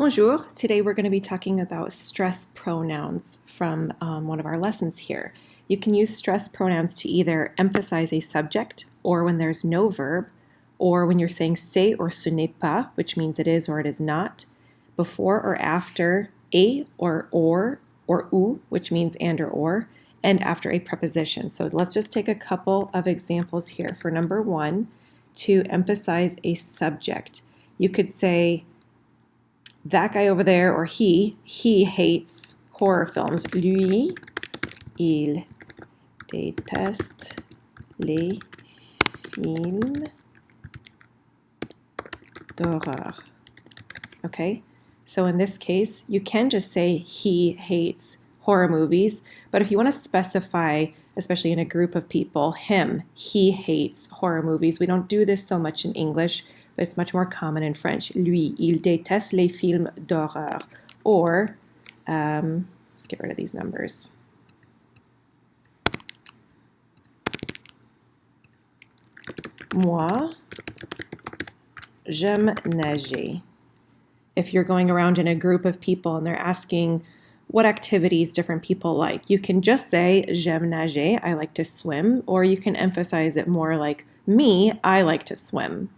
Bonjour. Today we're going to be talking about stress pronouns from one of our lessons here. You can use stress pronouns to either emphasize a subject or when there's no verb, or when you're saying c'est or ce n'est pas, which means it is or it is not, before or after a or ou, which means and or, and after a preposition. So let's just take a couple of examples here. For number one, to emphasize a subject, you could say, that guy over there, or he hates horror films. Lui, il déteste les films d'horreur. Okay? So in this case, you can just say he hates horror movies, but if you want to specify, especially in a group of people, he hates horror movies. We don't do this so much in English, but it's much more common in French. Lui, il déteste les films d'horreur. Or, let's get rid of these numbers. Moi, j'aime nager. If you're going around in a group of people and they're asking what activities different people like, you can just say, j'aime nager, I like to swim, or you can emphasize it more like, me, I like to swim.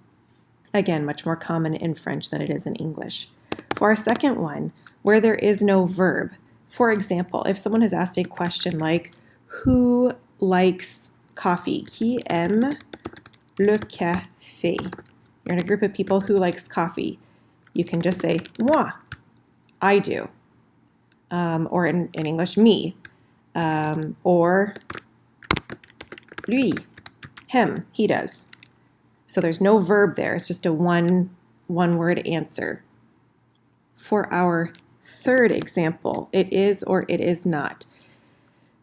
Again, much more common in French than it is in English. For our second one, where there is no verb, for example, if someone has asked a question like, who likes coffee? Qui aime le café? You're in a group of people who likes coffee. You can just say, moi, I do. Or in English, me. Or lui, him, he does. So there's no verb there. It's just a one-word answer. For our third example, it is or it is not.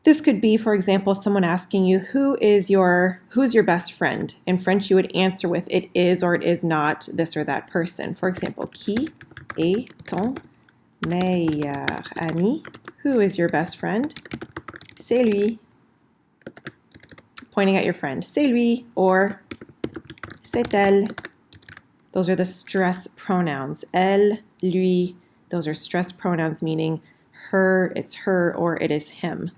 This could be, for example, someone asking you, who's your best friend? In French, you would answer with it is or it is not this or that person. For example, qui est ton meilleur ami? Who is your best friend? C'est lui. Pointing at your friend. C'est lui, or c'est elle. Those are the stress pronouns. Elle, lui, those are stress pronouns meaning her, it's her, or it is him.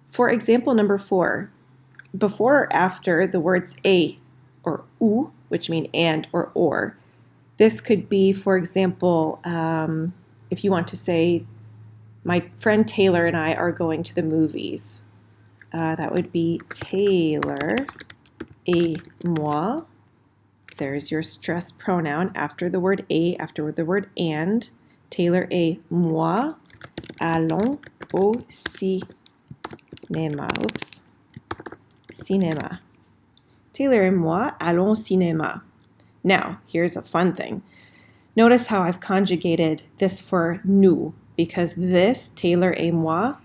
For example number 4, before or after the words a or ou, which mean and or, this could be, for example, if you want to say, my friend Taylor and I are going to the movies. That would be Taylor et moi. There's your stress pronoun after the word a, after the word and. Taylor et moi allons au cinéma. Oops. Cinéma. Taylor et moi allons au cinéma. Now, here's a fun thing. Notice how I've conjugated this for nous, because this, Taylor et moi,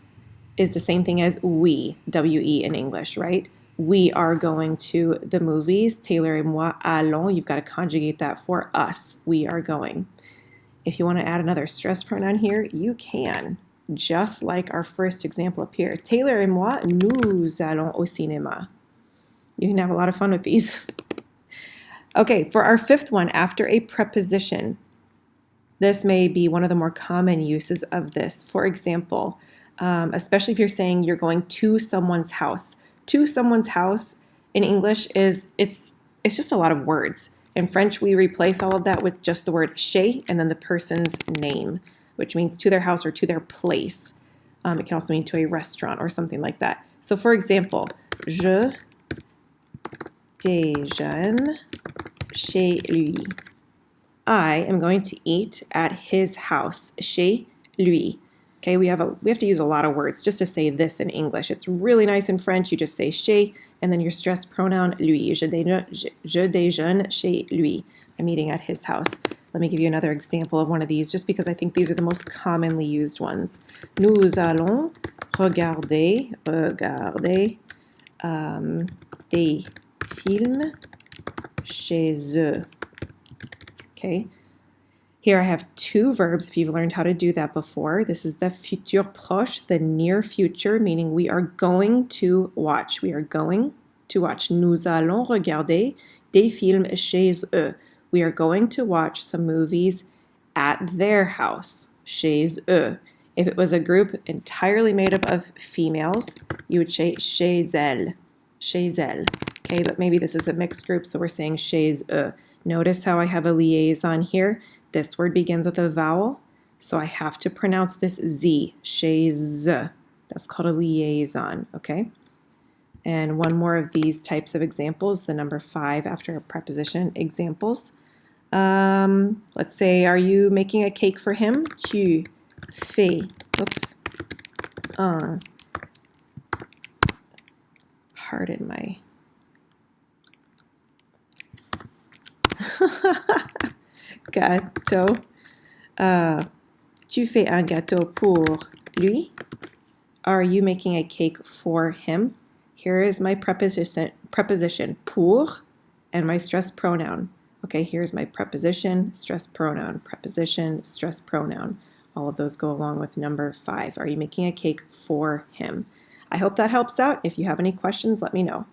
is the same thing as we, W-E in English, right? We are going to the movies. Taylor et moi allons. You've got to conjugate that for us. We are going. If you want to add another stress pronoun here, you can. Just like our first example up here. Taylor et moi, nous allons au cinéma. You can have a lot of fun with these. Okay, for our fifth one, after a preposition, this may be one of the more common uses of this. For example, especially if you're saying you're going to someone's house. To someone's house in English it's just a lot of words. In French, we replace all of that with just the word chez and then the person's name, which means to their house or to their place. It can also mean to a restaurant or something like that. So for example, je déjeune chez lui. I am going to eat at his house, chez lui. Okay, we have to use a lot of words just to say this in English. It's really nice in French. You just say chez and then your stress pronoun lui. Je déjeune chez lui. I'm eating at his house. Let me give you another example of one of these just because I think these are the most commonly used ones. Nous allons regarder des films chez eux. Okay. Here I have two verbs if you've learned how to do that before. This is the futur proche, the near future, meaning we are going to watch. We are going to watch. Nous allons regarder des films chez eux. We are going to watch some movies at their house, chez eux. If it was a group entirely made up of females, you would say chez elles, chez elles. Okay, but maybe this is a mixed group, so we're saying chez eux. Notice how I have a liaison here. This word begins with a vowel, so I have to pronounce this Z, chez. That's called a liaison, okay? And one more of these types of examples, the number 5 after a preposition, examples. Let's say, are you making a cake for him? Tu fais, oops, pardon my, gâteau. Tu fais un gâteau pour lui? Are you making a cake for him? Here is my preposition pour and my stress pronoun. Okay, here's my preposition, stress pronoun, preposition, stress pronoun. All of those go along with number 5. Are you making a cake for him? I hope that helps out. If you have any questions, let me know.